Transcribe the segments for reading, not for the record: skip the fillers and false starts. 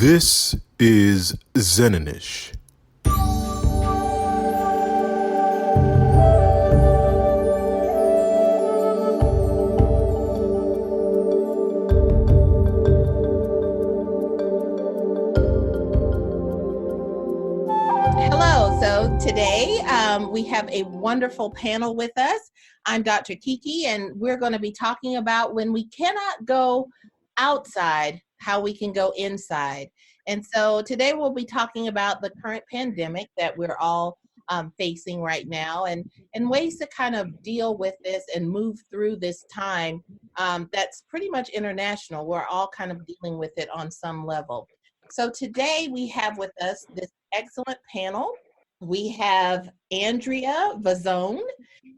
This is Zen'n'ish. Hello. So today we have a wonderful panel with us. I'm Dr. Kiki, and we're going to be talking about when we cannot go outside, how we can go inside. And so today we'll be talking about the current pandemic that we're all facing right now, and ways to kind of deal with this and move through this time that's pretty much international. We're all kind of dealing with it on some level. So today we have with us this excellent panel. We have Andrea Vazone,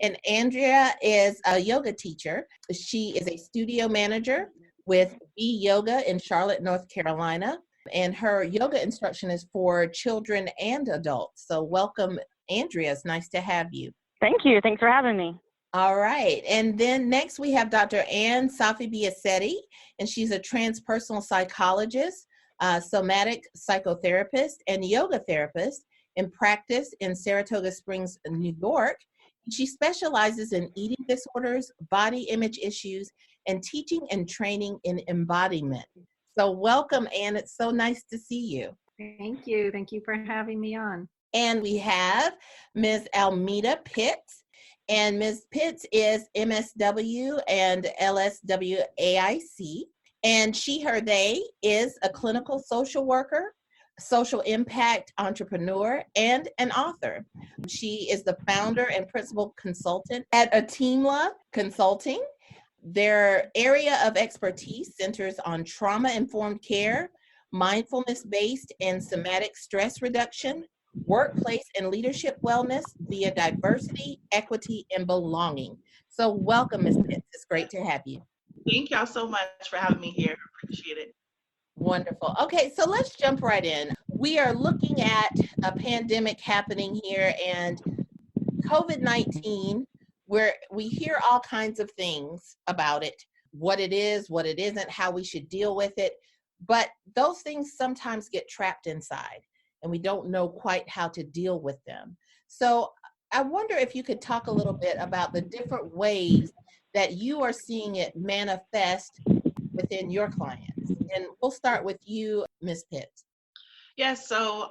and Andrea is a yoga teacher. She is a studio manager with B Yoga in Charlotte, North Carolina, and her yoga instruction is for children and adults. So welcome, Andrea. It's nice to have you. Thank you. Thanks for having me. All right. And then next we have Dr. Ann Safi-Biasetti, and she's a transpersonal psychologist, somatic psychotherapist, and yoga therapist in practice in Saratoga Springs, New York. She specializes in eating disorders, body image issues, and teaching and training in embodiment. So welcome, Ann. It's so nice to see you. Thank you. Thank you for having me on. And we have Ms. Almeda Pitts. And Ms. Pitts is MSW and LSWAIC. And she, her, they is a clinical social worker, social impact entrepreneur, and an author. She is the founder and principal consultant at Ateemla Consulting. Their area of expertise centers on trauma-informed care, mindfulness-based and somatic stress reduction, workplace and leadership wellness via diversity, equity, and belonging. So welcome, Ms. Pitts. It's great to have you. Thank y'all so much for having me here. Appreciate it. Wonderful. Okay, so let's jump right in. We are looking at a pandemic happening here, and COVID-19, where we hear all kinds of things about it, what it is, what it isn't, how we should deal with it. But those things sometimes get trapped inside, and we don't know quite how to deal with them. So I wonder if you could talk a little bit about the different ways that you are seeing it manifest within your clients. And we'll start with you, Ms. Pitts. Yes, so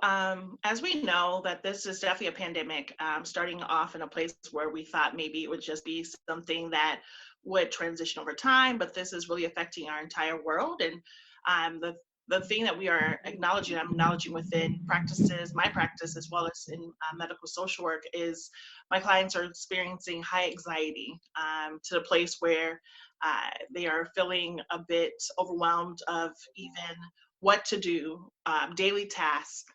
as we know that this is definitely a pandemic, starting off in a place where we thought maybe it would just be something that would transition over time, but this is really affecting our entire world. And the thing that we are acknowledging, I'm acknowledging within practices, my practice, as well as in medical social work, is my clients are experiencing high anxiety to the place where they are feeling a bit overwhelmed of even what to do, daily tasks,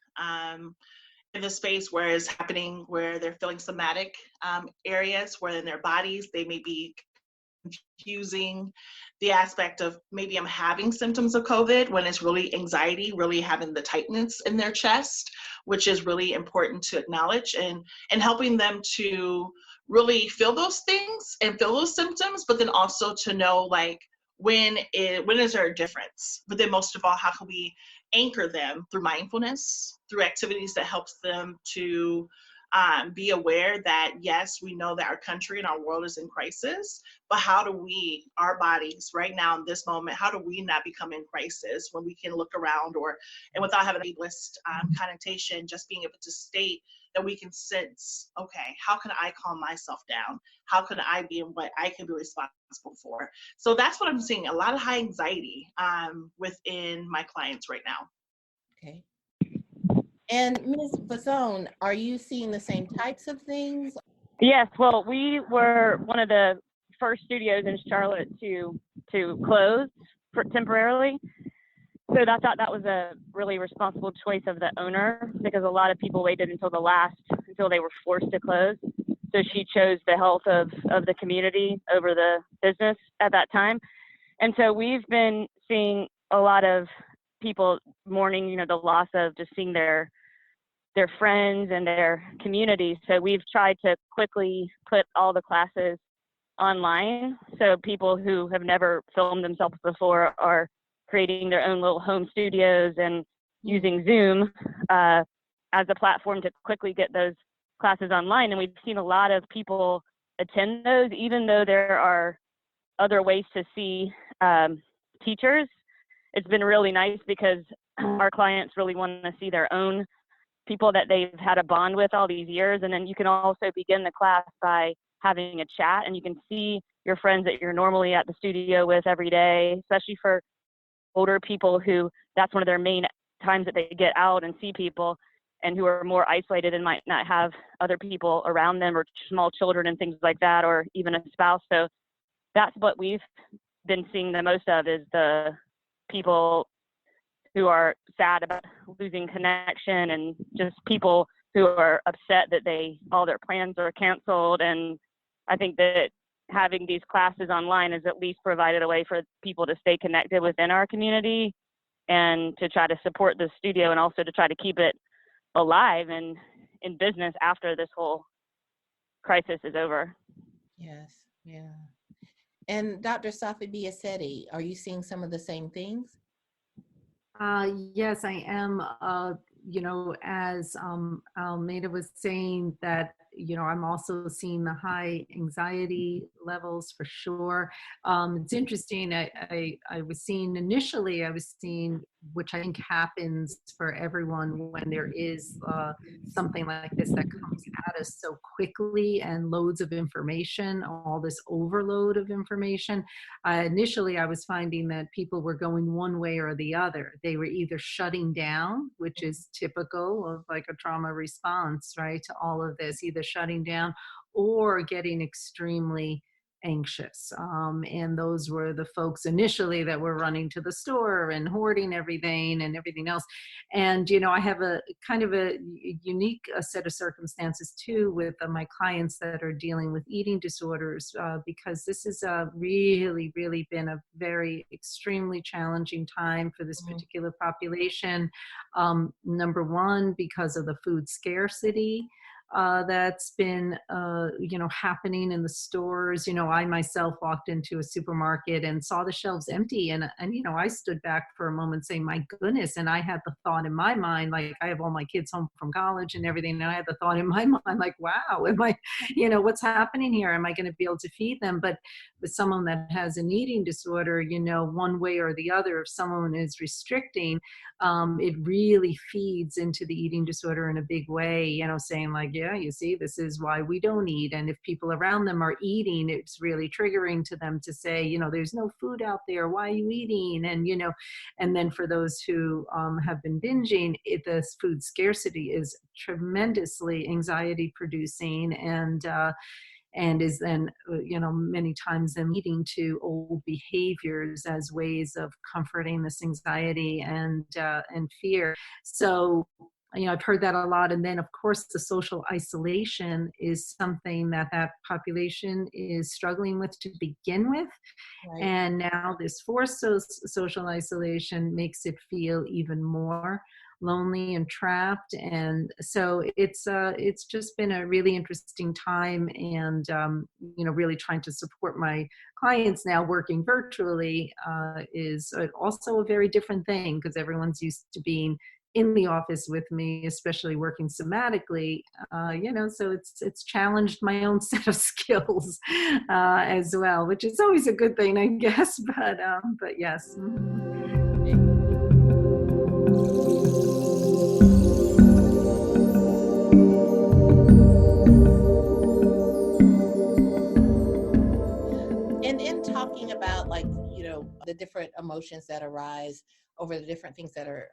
in the space where it's happening, where they're feeling somatic areas, where in their bodies they may be confusing the aspect of maybe I'm having symptoms of COVID when it's really anxiety, really having the tightness in their chest, which is really important to acknowledge, and helping them to really feel those things and feel those symptoms, but then also to know like when is there a difference? But then most of all, how can we anchor them through mindfulness, through activities that helps them to be aware that, yes, we know that our country and our world is in crisis, but how do we, our bodies right now in this moment, how do we not become in crisis when we can look around and without having a ableist connotation, just being able to state that we can sense, okay, how can I calm myself down? How can I be in what I can be responsible for? So that's what I'm seeing, a lot of high anxiety within my clients right now. Okay. And Ms. Vazone, are you seeing the same types of things? Yes, well, we were one of the first studios in Charlotte to close temporarily. So I thought that was a really responsible choice of the owner, because a lot of people waited until they were forced to close. So she chose the health of the community over the business at that time. And so we've been seeing a lot of people mourning, the loss of just seeing their friends and their communities. So we've tried to quickly put all the classes online. So people who have never filmed themselves before are creating their own little home studios and using Zoom as a platform to quickly get those classes online. And we've seen a lot of people attend those, even though there are other ways to see teachers. It's been really nice because our clients really want to see their own people that they've had a bond with all these years. And then you can also begin the class by having a chat, and you can see your friends that you're normally at the studio with every day, especially for older people who that's one of their main times that they get out and see people, and who are more isolated and might not have other people around them, or small children and things like that, or even a spouse. So that's what we've been seeing the most of, is the people who are sad about losing connection, and just people who are upset that all their plans are canceled. And I think that having these classes online has at least provided a way for people to stay connected within our community and to try to support the studio, and also to try to keep it alive and in business after this whole crisis is over. Yes, yeah. And Dr. Safi Biasetti, are you seeing some of the same things? Yes, I am. As Almeida was saying, that, I'm also seeing the high anxiety levels for sure. It's interesting. I was seeing initially, which I think happens for everyone when there is something like this that comes at us so quickly, and loads of information, all this overload of information. Initially, I was finding that people were going one way or the other. They were either shutting down, which is typical of like a trauma response, right, to all of this, either shutting down or getting extremely anxious. And those were the folks initially that were running to the store and hoarding everything and everything else. And, I have a kind of a unique set of circumstances too with my clients that are dealing with eating disorders, because this has really, really been a very extremely challenging time for this particular population. Number one, because of the food scarcity that's been, happening in the stores. I myself walked into a supermarket and saw the shelves empty, and I stood back for a moment saying, my goodness. And I had the thought in my mind, like, I have all my kids home from college and everything, and I had the thought in my mind, like, wow, am I, what's happening here? Am I going to be able to feed them? But with someone that has an eating disorder, one way or the other, if someone is restricting, it really feeds into the eating disorder in a big way, saying like, yeah, you see, this is why we don't eat. And if people around them are eating, it's really triggering to them to say, there's no food out there, why are you eating? And, and then for those who have been binging, this food scarcity is tremendously anxiety producing, and is then, many times them leading to old behaviors as ways of comforting this anxiety and fear. So, I've heard that a lot. And then, of course, the social isolation is something that population is struggling with to begin with. Right. And now this forced social isolation makes it feel even more lonely and trapped. And so it's just been a really interesting time, and really trying to support my clients now working virtually is also a very different thing, because everyone's used to being in the office with me, especially working somatically, so it's challenged my own set of skills as well, which is always a good thing, I guess, but yes. And in talking about, like, the different emotions that arise over the different things that are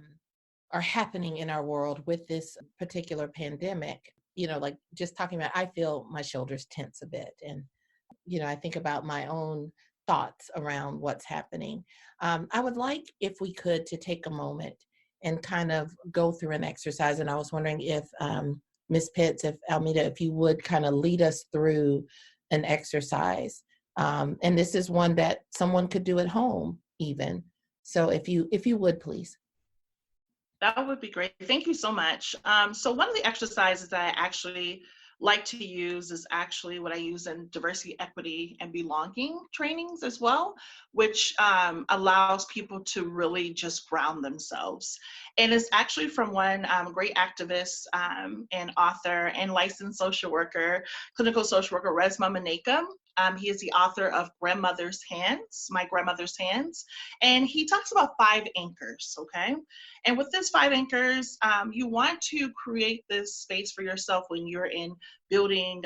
happening in our world with this particular pandemic, like just talking about, I feel my shoulders tense a bit. And, I think about my own thoughts around what's happening. I would like, if we could, to take a moment and kind of go through an exercise. And I was wondering if Ms. Pitts, if Almeida, if you would kind of lead us through an exercise. And this is one that someone could do at home even. So if you would, please. That would be great. Thank you so much. So one of the exercises that I actually like to use is actually what I use in diversity, equity, and belonging trainings as well, which allows people to really just ground themselves. And it's actually from one great activist and author and licensed social worker, clinical social worker, Resmaa Menakem. He is the author of Grandmother's Hands, My Grandmother's Hands. And he talks about 5 anchors, okay? And with this 5 anchors, you want to create this space for yourself when you're in building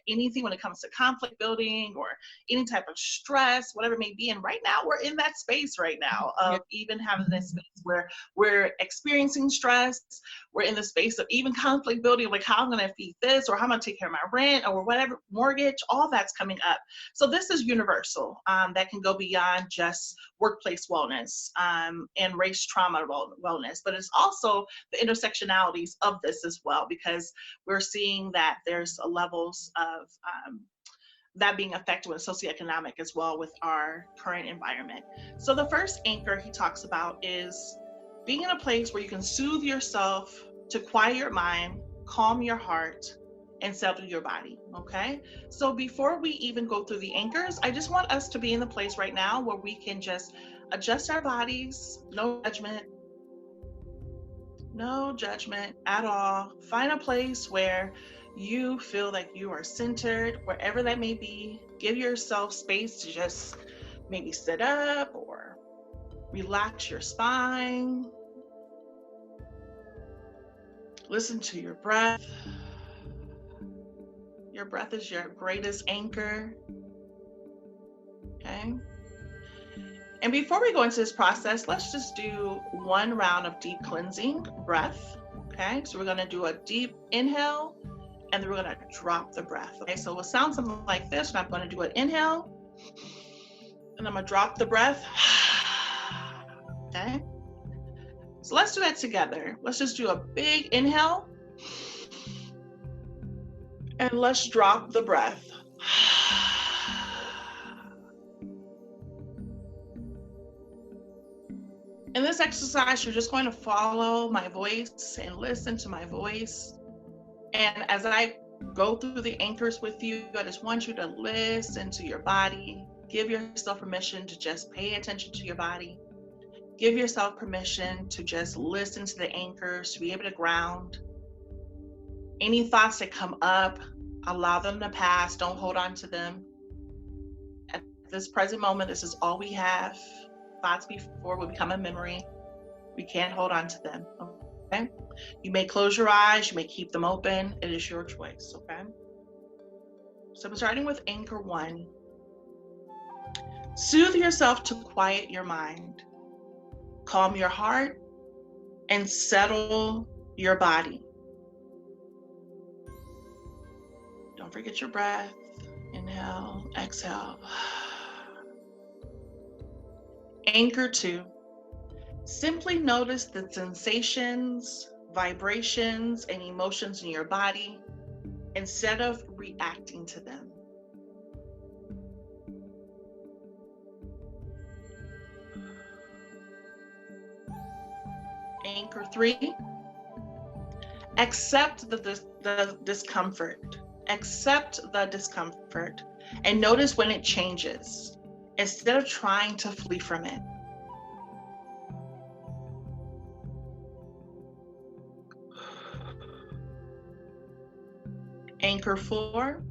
anything when it comes to conflict building or any type of stress, whatever it may be. And right now we're in that space right now of even having this space where we're experiencing stress. We're in the space of even conflict building, like how I'm going to feed this or how I'm going to take care of my rent or whatever, mortgage, all that's coming up. So this is universal. That can go beyond just workplace wellness and race trauma wellness, but it's also the intersectionalities of this as well, because we're seeing that there's levels of that being affected with socioeconomic as well with our current environment. So the first anchor he talks about is being in a place where you can soothe yourself, to quiet your mind, calm your heart, and settle your body, okay? So before we even go through the anchors, I just want us to be in the place right now where we can just adjust our bodies, no judgment at all. Find a place where you feel like you are centered, wherever that may be. Give yourself space to just maybe sit up or relax your spine. Listen to your breath. Your breath is your greatest anchor, okay? And before we go into this process, let's just do one round of deep cleansing breath, okay? So we're gonna do a deep inhale, and then we're gonna drop the breath, okay? So it will sound something like this, and I'm gonna do an inhale, and I'm gonna drop the breath, okay? So let's do that together. Let's just do a big inhale, and let's drop the breath. In this exercise, you're just going to follow my voice and listen to my voice. And as I go through the anchors with you, I just want you to listen to your body. Give yourself permission to just pay attention to your body. Give yourself permission to just listen to the anchors, to be able to ground. Any thoughts that come up, allow them to pass. Don't hold on to them. At this present moment, this is all we have. Thoughts before will become a memory. We can't hold on to them, okay? You may close your eyes, you may keep them open. It is your choice, okay? So I'm starting with anchor 1. Soothe yourself to quiet your mind. Calm your heart and settle your body. Don't forget your breath. Inhale, exhale. Anchor 2. Simply notice the sensations, vibrations, and emotions in your body instead of reacting to them. Anchor 3. Accept the discomfort. Accept the discomfort and notice when it changes instead of trying to flee from it. Anchor 4.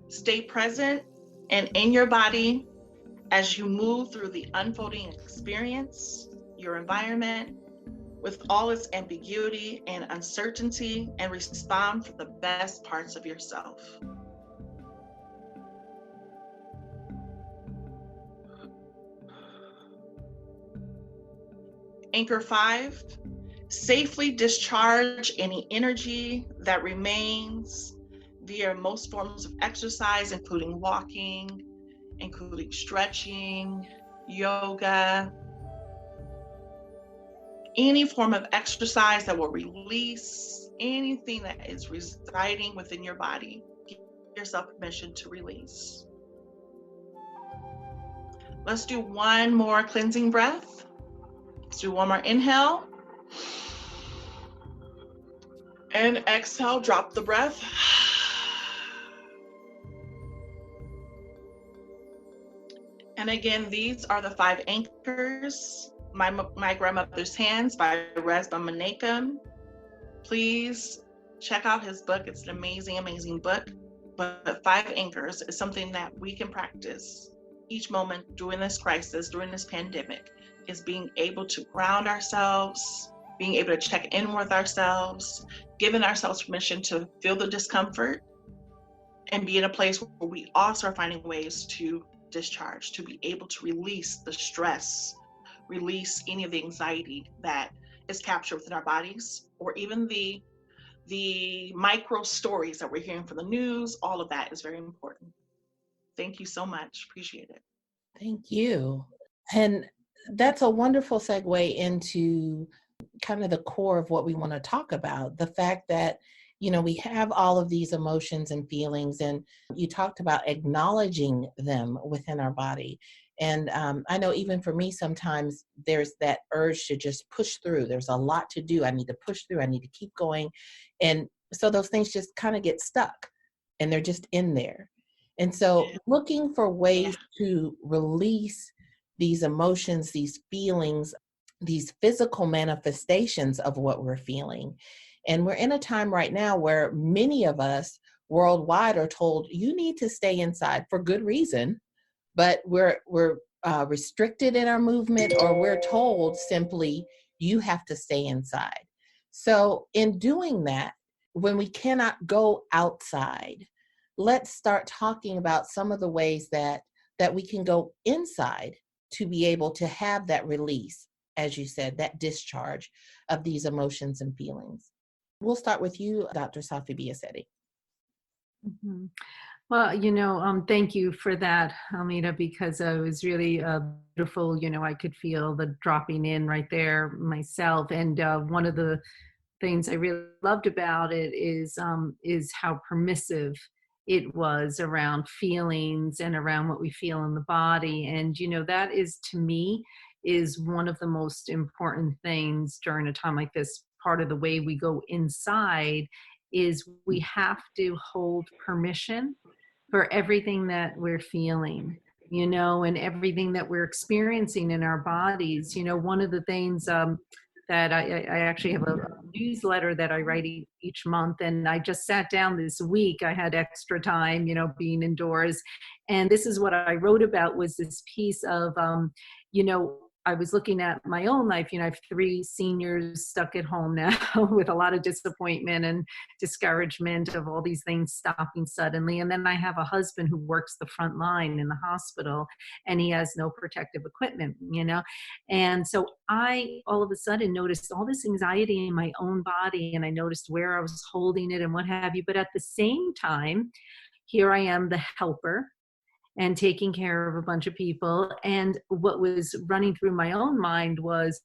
Stay present and in your body as you move through the unfolding experience, your environment, with all its ambiguity and uncertainty, and respond for the best parts of yourself. Anchor 5, safely discharge any energy that remains via most forms of exercise, including walking, including stretching, yoga, any form of exercise that will release anything that is residing within your body. Give yourself permission to release. Let's do one more cleansing breath. Let's do one more inhale. And exhale, drop the breath. And again, these are the 5 anchors. My Grandmother's Hands by Resba Maneka. Please check out his book. It's an amazing, amazing book. But 5 anchors is something that we can practice each moment during this crisis, during this pandemic, is being able to ground ourselves, being able to check in with ourselves, giving ourselves permission to feel the discomfort, and be in a place where we also are finding ways to discharge, to be able to release the stress, release any of the anxiety that is captured within our bodies, or even the micro stories that we're hearing from the news. All of that is very important. Thank you so much. Appreciate it. Thank you. And that's a wonderful segue into kind of the core of what we want to talk about, the fact that, you know, we have all of these emotions and feelings, and you talked about acknowledging them within our body. And I know even for me, sometimes there's that urge to just push through. There's a lot to do. I need to push through. I need to keep going. And so those things just kind of get stuck and they're just in there. And so looking for ways to release these emotions, these feelings, these physical manifestations of what we're feeling. And we're in a time right now where many of us worldwide are told you need to stay inside for good reason, but we're restricted in our movement, or we're told simply you have to stay inside. So in doing that, when we cannot go outside, let's start talking about some of the ways that we can go inside to be able to have that release, as you said, that discharge of these emotions and feelings. We'll start with you, Dr. Safi Biasetti. Mm-hmm. Well, thank you for that, Almeida, because it was really beautiful. I could feel the dropping in right there myself. And one of the things I really loved about it is how permissive it was around feelings and around what we feel in the body. And, that is, to me, is one of the most important things during a time like this. Part of the way we go inside is we have to hold permission for everything that we're feeling, and everything that we're experiencing in our bodies. One of the things that I actually have a newsletter that I write each month, and I just sat down this week. I had extra time, being indoors, and this is what I wrote about, was this piece of, I was looking at my own life. I have 3 seniors stuck at home now with a lot of disappointment and discouragement of all these things stopping suddenly. And then I have a husband who works the front line in the hospital, and he has no protective equipment, And so I all of a sudden noticed all this anxiety in my own body, and I noticed where I was holding it and what have you. But at the same time, here I am, the helper, and taking care of a bunch of people. And what was running through my own mind was,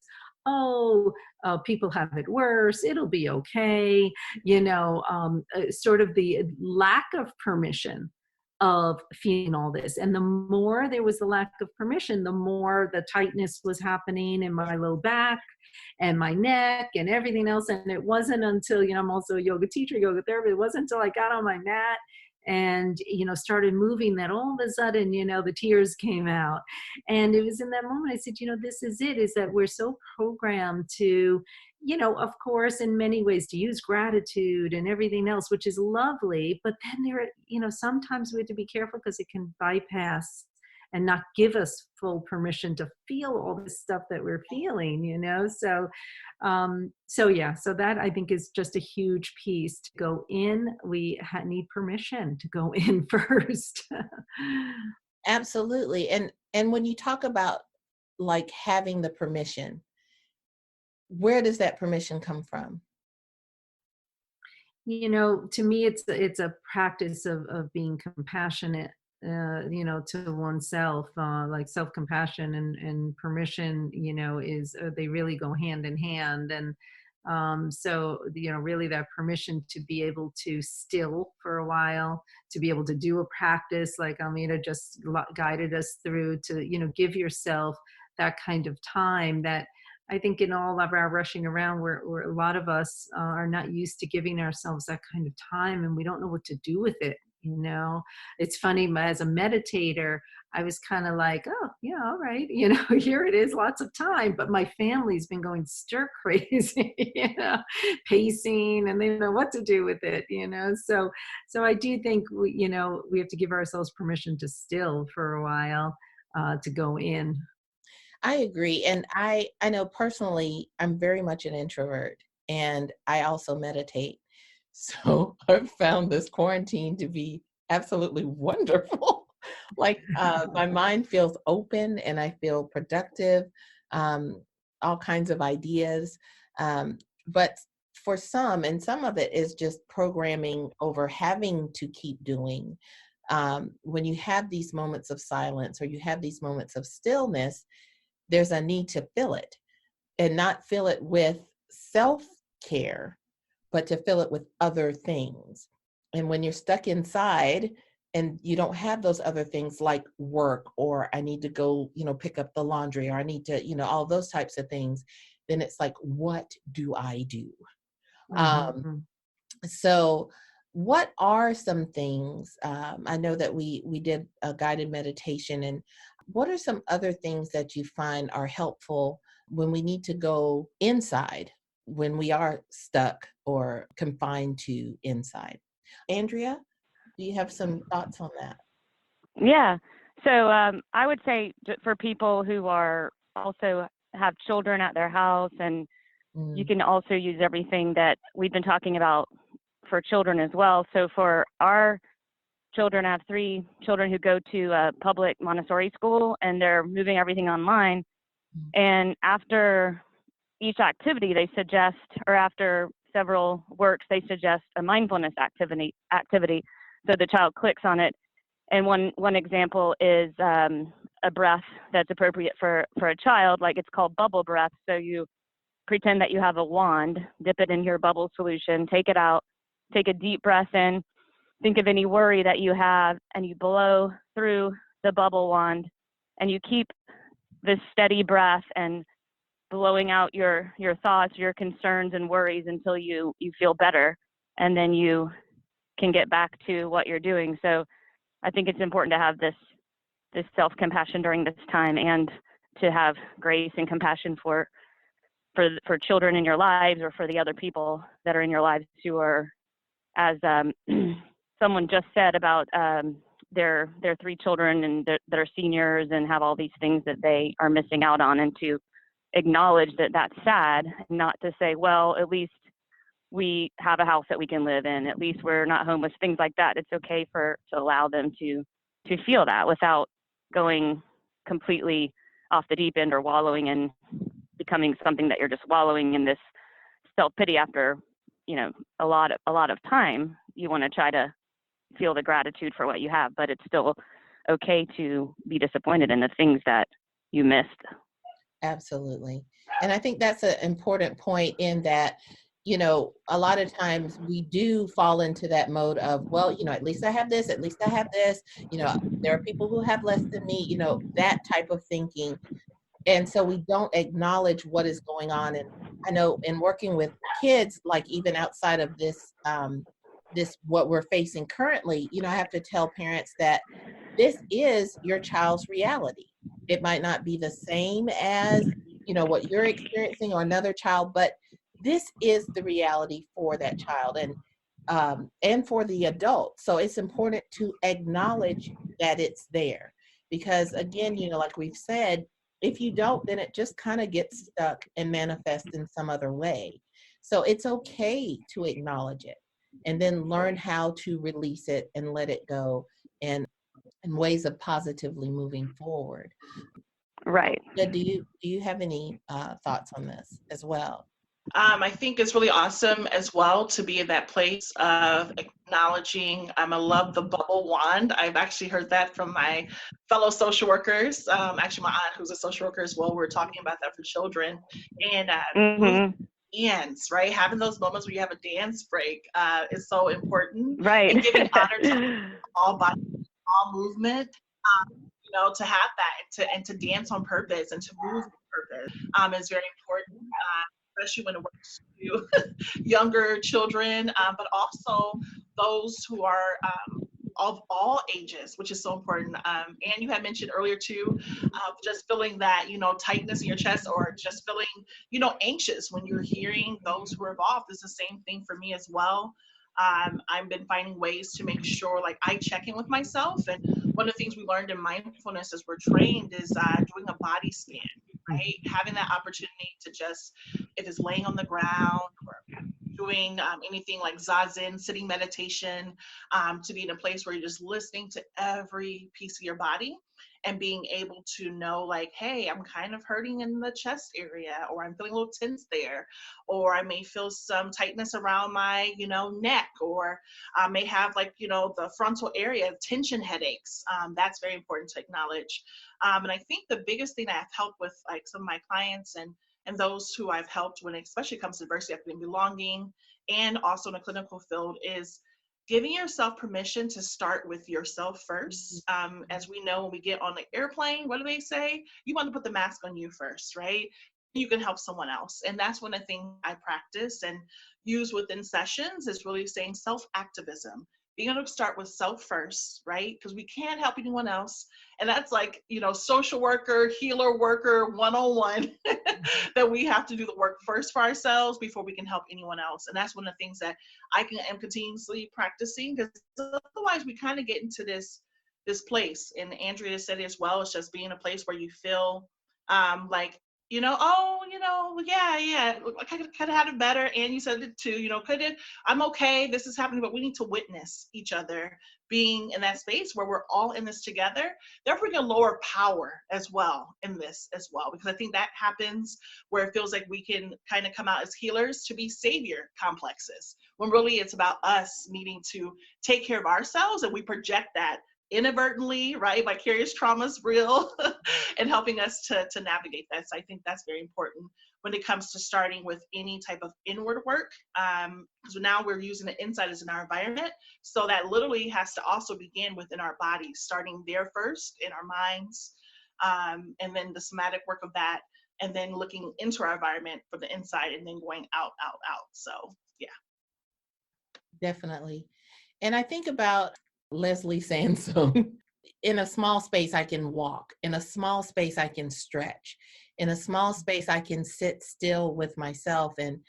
people have it worse, it'll be okay. Sort of the lack of permission of feeling all this. And the more there was the lack of permission, the more the tightness was happening in my low back and my neck and everything else. And it wasn't until, I'm also a yoga teacher, yoga therapist, it wasn't until I got on my mat and, started moving that all of a sudden, the tears came out. And it was in that moment I said, this is it, is that we're so programmed to, of course, in many ways to use gratitude and everything else, which is lovely. But then sometimes we have to be careful because it can bypass and not give us full permission to feel all this stuff that we're feeling, So that I think is just a huge piece. To go in, we need permission to go in first. Absolutely. And when you talk about like having the permission, where does that permission come from? To me, it's a practice of being compassionate, to oneself, like self-compassion and permission, they really go hand in hand. And so, really that permission to be able to still for a while, to be able to do a practice like Almeida just guided us through, to, give yourself that kind of time. That I think in all of our rushing around, where a lot of us are not used to giving ourselves that kind of time, and we don't know what to do with it. It's funny, as a meditator, I was kind of like, oh, yeah, all right, here it is, lots of time. But my family's been going stir crazy, pacing, and they don't know what to do with it. So I do think we have to give ourselves permission to still for a while, to go in. I agree. And I know personally, I'm very much an introvert and I also meditate. So I've found this quarantine to be absolutely wonderful. My mind feels open and I feel productive, all kinds of ideas. But for some, and some of it is just programming over having to keep doing. When you have these moments of silence or you have these moments of stillness, there's a need to fill it and not fill it with self-care, but to fill it with other things. And when you're stuck inside and you don't have those other things like work, or I need to go, pick up the laundry, or I need to, all those types of things, then it's like, what do I do? Mm-hmm. So what are some things, I know that we did a guided meditation, and what are some other things that you find are helpful when we need to go inside, when we are stuck or confined to inside? Andrea, do you have some thoughts on that? Yeah. So I would say for people who are also have children at their house, and you can also use everything that we've been talking about for children as well. So for our children, I have 3 children who go to a public Montessori school, and they're moving everything online. And after each activity, they suggest, or after several works, they suggest a mindfulness activity. So the child clicks on it. And one example is a breath that's appropriate for a child, like it's called bubble breath. So you pretend that you have a wand, dip it in your bubble solution, take it out, take a deep breath in, think of any worry that you have, and you blow through the bubble wand, and you keep this steady breath and blowing out your thoughts, your concerns and worries until you feel better, and then you can get back to what you're doing. So I think it's important to have this self-compassion during this time, and to have grace and compassion for children in your lives, or for the other people that are in your lives who are, as someone just said about their 3 children and that are seniors and have all these things that they are missing out on, and to acknowledge that that's sad, not to say, well, at least we have a house that we can live in, at least we're not homeless, things like that. It's okay to allow them to feel that without going completely off the deep end, or wallowing in becoming something that you're just wallowing in this self-pity after, a lot of time. You want to try to feel the gratitude for what you have, but it's still okay to be disappointed in the things that you missed. Absolutely. And I think that's an important point, in that, a lot of times we do fall into that mode of, well, at least I have this, at least I have this, there are people who have less than me, that type of thinking. And so we don't acknowledge what is going on. And I know in working with kids, like even outside of this, what we're facing currently, I have to tell parents that this is your child's reality. It might not be the same as, what you're experiencing or another child, but this is the reality for that child, and for the adult. So it's important to acknowledge that it's there, because again, like we've said, if you don't, then it just kind of gets stuck and manifests in some other way. So it's okay to acknowledge it, and then learn how to release it and let it go, and ways of positively moving forward. Right. Do you have any thoughts on this as well? I think it's really awesome as well to be in that place of acknowledging. I love the bubble wand. I've actually heard that from my fellow social workers. Actually, my aunt, who's a social worker as well, we're talking about that for children. And dance, right? Having those moments where you have a dance break is so important. Right. And giving honor to all body, all movement. To have that and to dance on purpose and to move on purpose is very important. Especially when it works to younger children, but also those who are of all ages, which is so important. And you had mentioned earlier too, just feeling that, tightness in your chest, or just feeling, anxious when you're hearing those who are involved. It's the same thing for me as well. I've been finding ways to make sure, like, I check in with myself. And one of the things we learned in mindfulness as we're trained is doing a body scan, right? Having that opportunity to just, if it's laying on the ground or doing anything like zazen, sitting meditation, to be in a place where you're just listening to every piece of your body and being able to know, like, hey, I'm kind of hurting in the chest area, or I'm feeling a little tense there, or I may feel some tightness around my, neck, or I may have, like, the frontal area, tension headaches. That's very important to acknowledge. And I think the biggest thing that I've helped with, like, some of my clients and those who I've helped when it especially comes to diversity, equity, and belonging, and also in the clinical field, is giving yourself permission to start with yourself first. As we know, when we get on the airplane, what do they say? You want to put the mask on you first, right? You can help someone else. And that's one of the things I practice and use within sessions, is really saying self-activism. Being able to start with self first, right? Because we can't help anyone else. And that's like, social worker, healer worker 101, that we have to do the work first for ourselves before we can help anyone else. And that's one of the things that I am continuously practicing, because otherwise we kind of get into this place. And Andrea said it as well. It's just being in a place where you feel like, yeah, I could have had it better. And you said it too, I'm okay, this is happening, but we need to witness each other being in that space where we're all in this together. Therefore, we can lower power as well in this as well, because I think that happens where it feels like we can kind of come out as healers to be savior complexes, when really it's about us needing to take care of ourselves, and we project that inadvertently, right? Vicarious trauma is real, and helping us to navigate that. So I think that's very important when it comes to starting with any type of inward work, because now we're using the inside as in our environment. So that literally has to also begin within our bodies, starting there first in our minds, and then the somatic work of that, and then looking into our environment from the inside, and then going out. So yeah. Definitely. And I think about Leslie Sansone. In a small space, I can walk. In a small space, I can stretch. In a small space, I can sit still with myself and,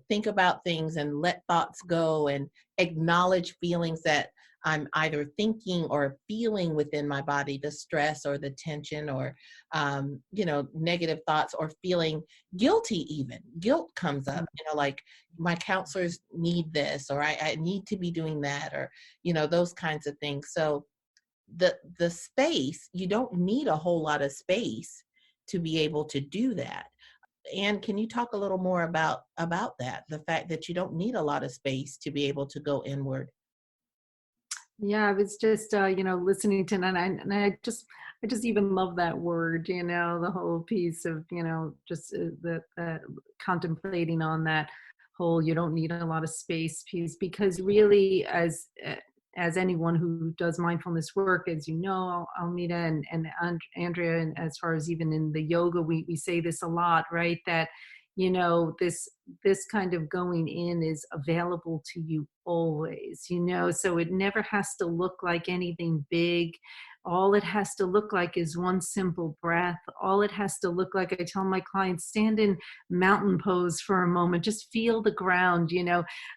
think about things and let thoughts go and acknowledge feelings that I'm either thinking or feeling within my body, the stress or the tension or, negative thoughts, or feeling guilty even. Guilt comes up, like my counselors need this, or I need to be doing that, or, those kinds of things. So the space, you don't need a whole lot of space to be able to do that. And can you talk a little more about that, the fact that you don't need a lot of space to be able to go inward? Yeah, I was just, listening to that, and I just even love that word, the whole piece of, just that contemplating on that whole, you don't need a lot of space piece, because really, as anyone who does mindfulness work, as you know, Almeda and Andrea, and as far as even in the yoga, we say this a lot, right? That, this kind of going in is available to you always, so it never has to look like anything big. All it has to look like is one simple breath. All it has to look like, I tell my clients, stand in mountain pose for a moment, just feel the ground.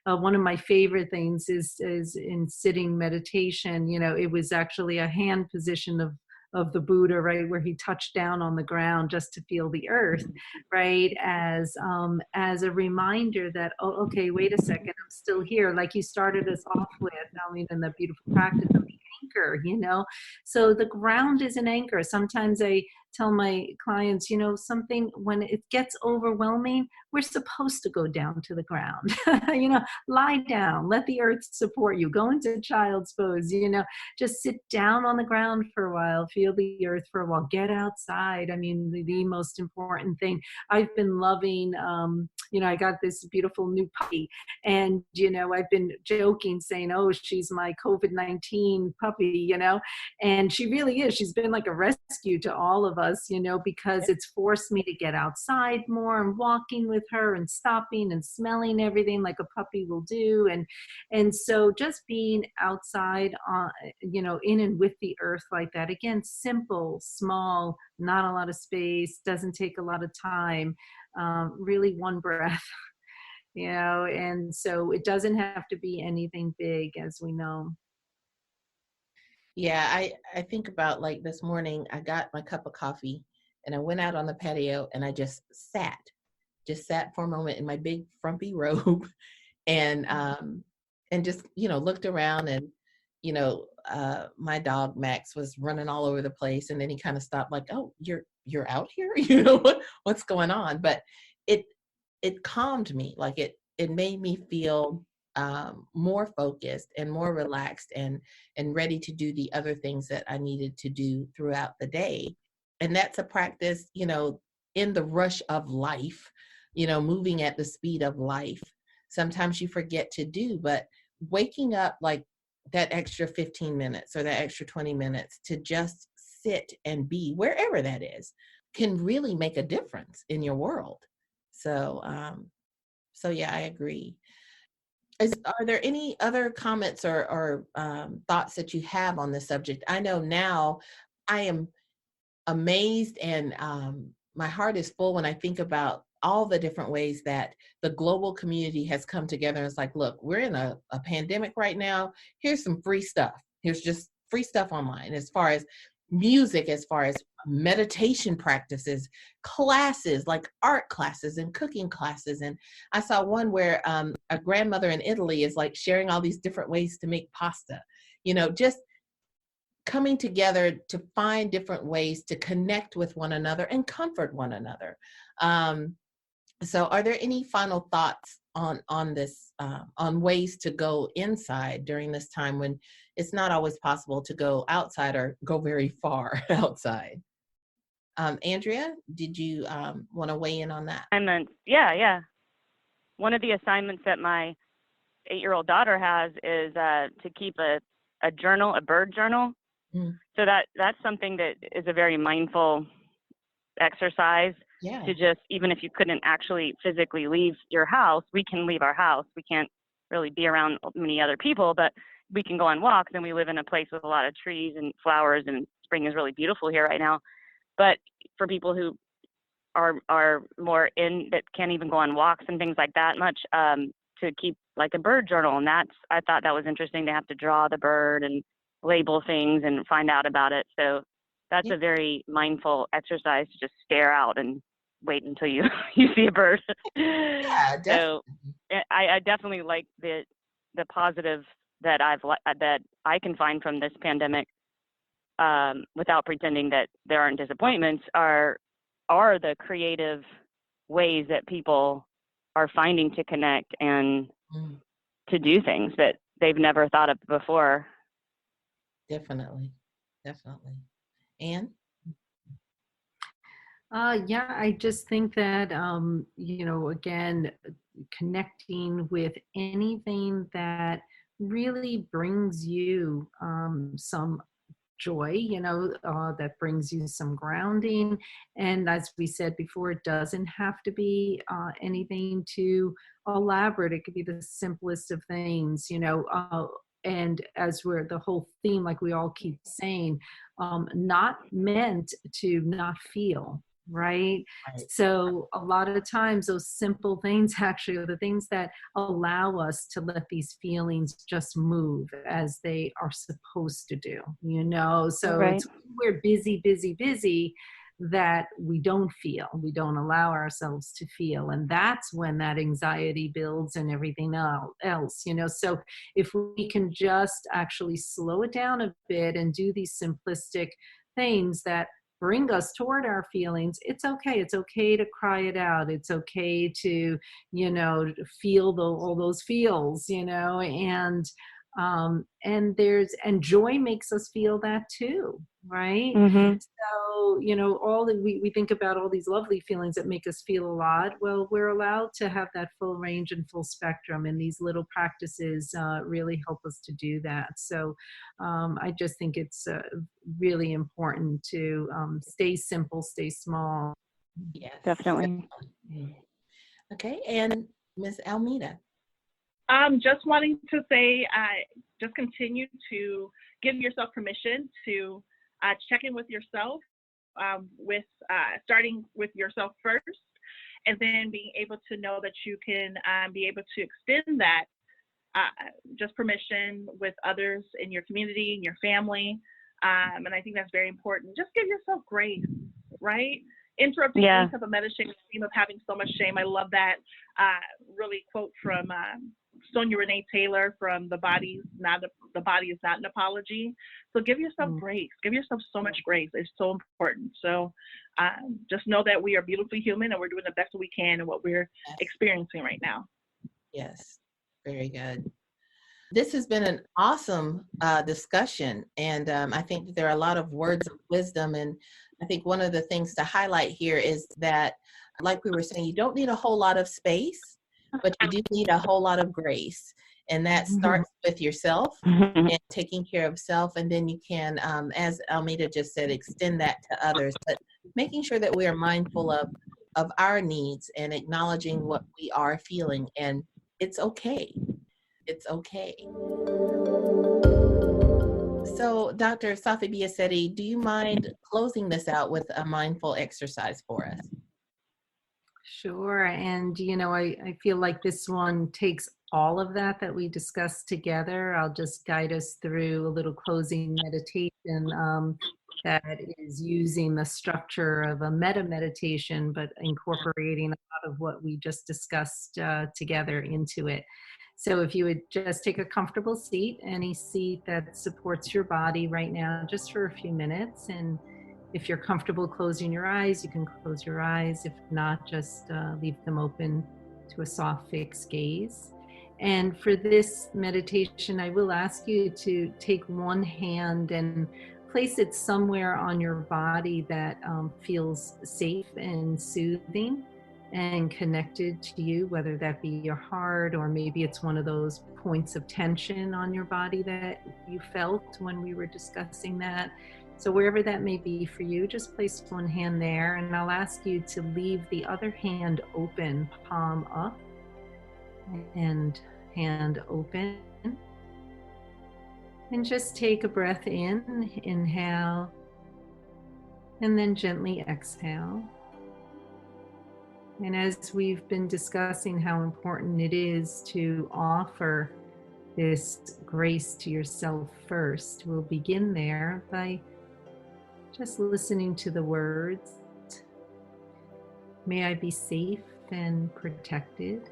One of my favorite things is in sitting meditation, it was actually a hand position of the Buddha, right, where he touched down on the ground just to feel the earth, right, as a reminder that, oh, okay, wait a second, I'm still here, like you started us off with, I mean, in the beautiful practice of the anchor, so the ground is an anchor. Sometimes I tell my clients, something, when it gets overwhelming, we're supposed to go down to the ground, lie down, let the earth support you, go into child's pose, just sit down on the ground for a while, feel the earth for a while, get outside. I mean, the most important thing. I've been loving, I got this beautiful new puppy, and, I've been joking saying, oh, she's my COVID-19 puppy, and she really is. She's been like a rescue to all of us, because it's forced me to get outside more and walking with her and stopping and smelling everything like a puppy will do. And so just being outside, in and with the earth like that, again, simple, small, not a lot of space, doesn't take a lot of time, really one breath. And so it doesn't have to be anything big, as we know. Yeah, I think about like this morning, I got my cup of coffee and I went out on the patio and I just sat for a moment in my big frumpy robe and just, looked around and, my dog Max was running all over the place, and then he kind of stopped like, "Oh, you're out here?" What's going on? But it calmed me. Like it made me feel more focused and more relaxed and ready to do the other things that I needed to do throughout the day. And that's a practice, in the rush of life, moving at the speed of life. Sometimes you forget to do, but waking up like that extra 15 minutes or that extra 20 minutes to just sit and be wherever that is can really make a difference in your world. So, yeah, I agree. Are there any other comments or thoughts that you have on this subject? I know now I am amazed and my heart is full when I think about all the different ways that the global community has come together. And it's like, look, we're in a pandemic right now. Here's some free stuff. Here's just free stuff online as far as music, as far as meditation practices, classes like art classes and cooking classes. And I saw one where a grandmother in Italy is like sharing all these different ways to make pasta, just coming together to find different ways to connect with one another and comfort one another. So are there any final thoughts on this, on ways to go inside during this time when it's not always possible to go outside or go very far outside? Andrea, did you want to weigh in on that? Yeah. One of the assignments that my 8-year-old daughter has is to keep a journal, a bird journal. So that's something that is a very mindful exercise. Yeah. To just, even if you couldn't actually physically leave your house, we can leave our house. We can't really be around many other people, but we can go on walks, and we live in a place with a lot of trees and flowers, and spring is really beautiful here right now. But for people who are more in, that can't even go on walks and things like that much, to keep like a bird journal. And I thought that was interesting to have to draw the bird and label things and find out about it. So that's a very mindful exercise, to just stare out and wait until you see a bird. Yeah, definitely. So I definitely like the positive that I can find from this pandemic, without pretending that there aren't disappointments, are the creative ways that people are finding to connect and to do things that they've never thought of before. Definitely. Anne? Yeah, I just think that, again, connecting with anything that really brings you some joy, that brings you some grounding. And as we said before, it doesn't have to be anything too elaborate. It could be the simplest of things, and as we're the whole theme, like we all keep saying, not meant to not feel, right? So a lot of times those simple things actually are the things that allow us to let these feelings just move as they are supposed to do, so Right. It's we're busy that we don't allow ourselves to feel, and that's when that anxiety builds and everything else. So if we can just actually slow it down a bit and do these simplistic things that bring us toward our feelings, it's okay to cry it out, it's okay to feel all those feels, and And joy makes us feel that too, right? Mm-hmm. So, all that we think about all these lovely feelings that make us feel alive. Well, we're allowed to have that full range and full spectrum, and these little practices really help us to do that. So I just think it's really important to stay simple, stay small. Yes. Definitely. Okay, and Ms. Almeida. Just wanting to say, just continue to give yourself permission to check in with yourself, with starting with yourself first, and then being able to know that you can be able to extend that just permission with others in your community, in your family. And I think that's very important. Just give yourself grace, right? Interrupting any type of meditation of having so much shame. I love that really quote from Sonia Renee Taylor from The Body is Not an Apology. So give yourself grace. Give yourself so much grace. It's so important. So just know that we are beautifully human and we're doing the best we can in what we're experiencing right now. Yes, very good. This has been an awesome discussion, and I think that there are a lot of words of wisdom, and I think one of the things to highlight here is that, like we were saying, you don't need a whole lot of space, but you do need a whole lot of grace, and that starts with yourself and taking care of self, and then you can, as Almeida just said, extend that to others, but making sure that we are mindful of our needs and acknowledging what we are feeling, and it's okay. It's okay. So, Dr. Safi Biasetti, do you mind closing this out with a mindful exercise for us? Sure. And, I feel like this one takes all of that we discussed together. I'll just guide us through a little closing meditation that is using the structure of a metta meditation, but incorporating a lot of what we just discussed together into it. So if you would just take a comfortable seat, any seat that supports your body right now, just for a few minutes. And if you're comfortable closing your eyes, you can close your eyes. If not, just leave them open to a soft, fixed gaze. And for this meditation, I will ask you to take one hand and place it somewhere on your body that feels safe and soothing and connected to you, whether that be your heart, or maybe it's one of those points of tension on your body that you felt when we were discussing that. So wherever that may be for you, just place one hand there, and I'll ask you to leave the other hand open, palm up and hand open. And just take a breath in, inhale, and then gently exhale. And as we've been discussing how important it is to offer this grace to yourself first, we'll begin there by just listening to the words. May I be safe and protected.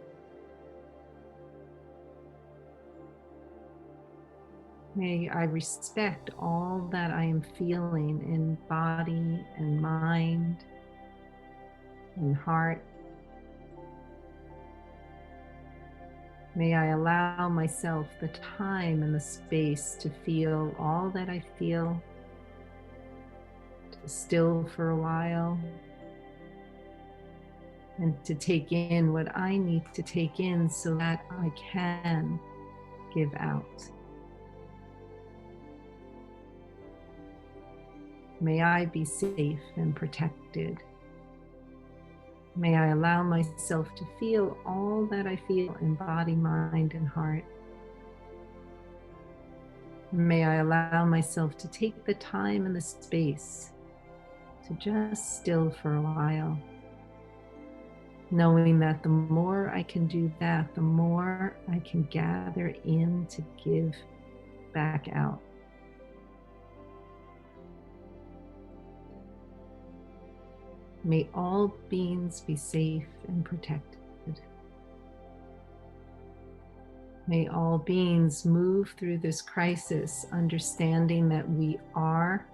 May I respect all that I am feeling in body and mind and heart. May I allow myself the time and the space to feel all that I feel, to still for a while, and to take in what I need to take in so that I can give out. May I be safe and protected. May I allow myself to feel all that I feel in body, mind, and heart. May I allow myself to take the time and the space to just still for a while, knowing that the more I can do that, the more I can gather in to give back out. May all beings be safe and protected. May all beings move through this crisis understanding that we are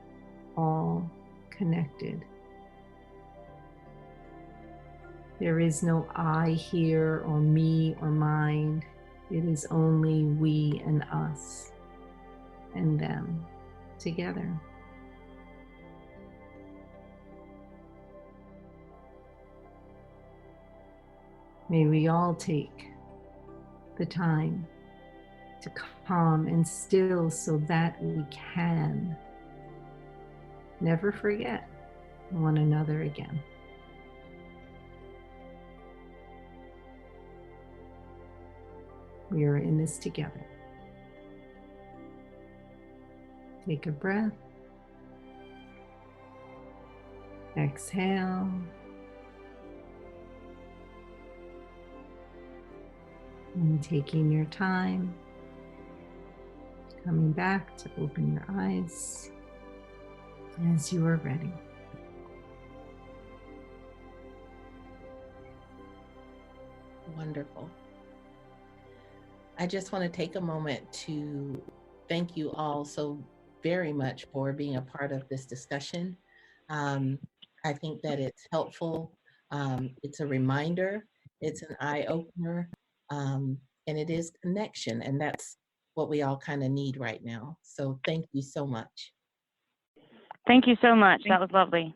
all connected. There is no I here or me or mine. It is only we and us and them together. May we all take the time to calm and still so that we can never forget one another again. We are in this together. Take a breath. Exhale. And taking your time, coming back to open your eyes as you are ready. Wonderful. I just want to take a moment to thank you all so very much for being a part of this discussion. I think that it's helpful. It's a reminder. It's an eye-opener. And it is connection. And that's what we all kind of need right now. So thank you so much. Thank you so much. That was lovely.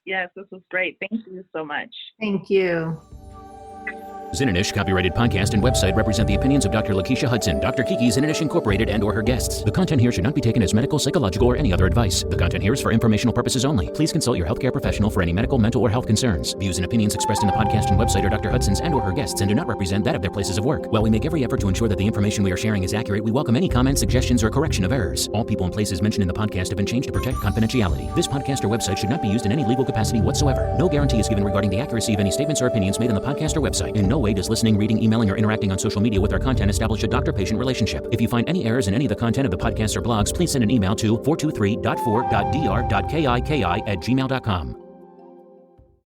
Yes, this was great. Thank you so much. Thank you. Zen'n'ish copyrighted podcast and website represent the opinions of Dr. Lakeisha Hudson, Dr. Kiki Zen'n'ish Incorporated, and or her guests. The content here should not be taken as medical, psychological, or any other advice. The content here is for informational purposes only. Please consult your healthcare professional for any medical, mental, or health concerns. Views and opinions expressed in the podcast and website are Dr. Hudson's and or her guests and do not represent that of their places of work. While we make every effort to ensure that the information we are sharing is accurate, we welcome any comments, suggestions, or correction of errors. All people and places mentioned in the podcast have been changed to protect confidentiality. This podcast or website should not be used in any legal capacity whatsoever. No guarantee is given regarding the accuracy of any statements or opinions made on the podcast or website. In no way does listening, reading, emailing, or interacting on social media with our content establish a doctor-patient relationship. If you find any errors in any of the content of the podcast or blogs, please send an email to 423.4.dr.kiki@gmail.com.